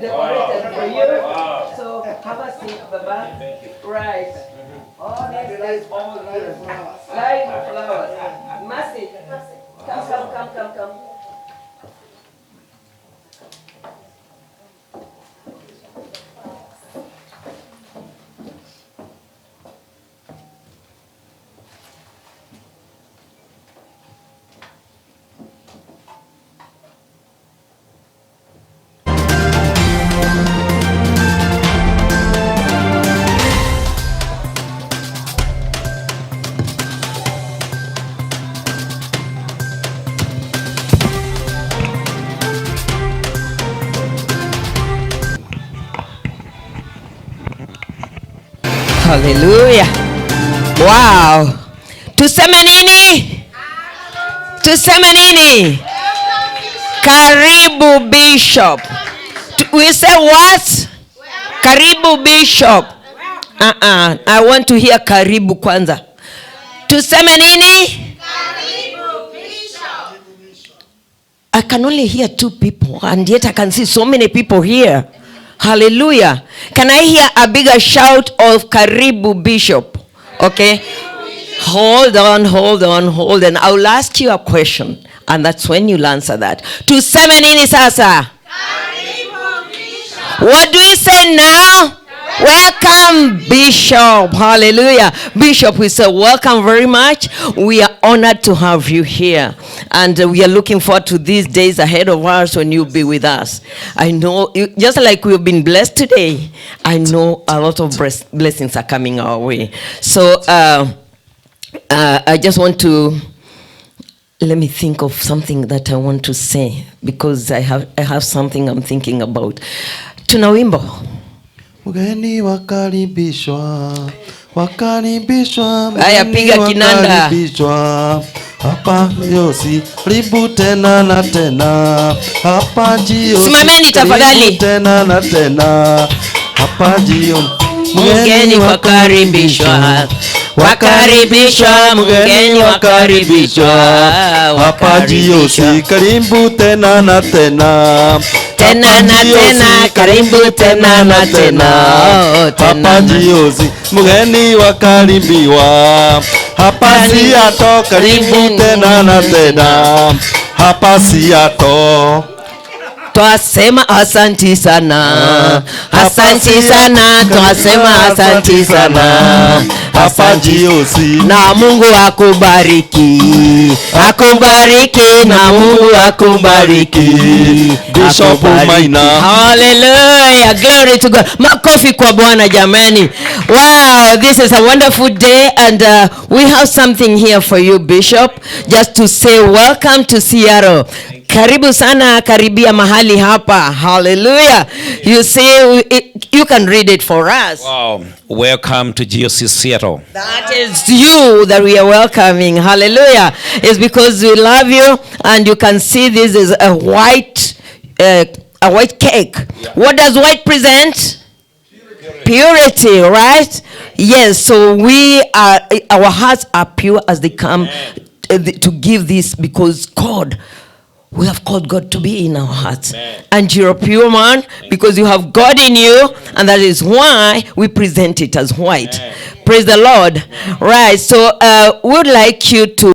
decorated for you. So have a seat, Baba. Right. Oh, that's all good. Live flowers. Massive. Come. Hallelujah. Wow. Tuseme nini? Tuseme nini? Karibu Bishop. We say what? Karibu Bishop. I want to hear karibu kwanza. Tuseme nini? Karibu Bishop. I can only hear 2 people and yet I can see so many people here. Hallelujah. Can I hear a bigger shout of Karibu Bishop? Okay. Hold on. I will ask you a question and that's when you'll answer that. Tuseme nini sasa? Karibu Bishop. What do we say now? Welcome, Bishop. Hallelujah. Bishop, we say welcome very much. We are honored to have you here. And we are looking forward to these days ahead of us when you'll be with us. I know, just like we've been blessed today, I know a lot of blessings are coming our way. So I just want to, let me think of something that I want to say, because I have something I'm thinking about. Tuna wimbo. Mgeni wakaribishwa, Haya, piga kinanda. Hapa Yosi, karibu tena na tena. Hapa Jiosi, simameni tafadhali. Tena na tena. Hapa Jiosi, mgeni wakaribishwa. Mgeni wakaribishwa. Hapa Jiosi, karibu tena na tena. Karibu tena na tena. Hapa Jiosi, mgeni wakaribiwa. Hapa Siato, karibu tena na tena. Hapa Siato, twasema asanti sana. Twasema asanti sana. Hapa Jiosi, na Mungu akubariki. Na Mungu akubariki. Bishop Maina. Hallelujah. Glory to God. Makofi kwa Bwana jamani. Wow, this is a wonderful day and we have something here for you, Bishop, just to say welcome to Seattle. Karibu sana, karibia mahali hapa. Hallelujah. You see, you can read it for us. Wow. Welcome to GOC Seattle. That is you that we are welcoming. Hallelujah. It's because we love you, and you can see this is a white cake. Yeah. What does white present? Purity, right? Yes. So our hearts are pure as they come to give this, because we have called God to be in our hearts. Amen. And you're a pure man because you have God in you, and that is why we present it as white. Amen. Praise the Lord. Amen. Right, so we would like you to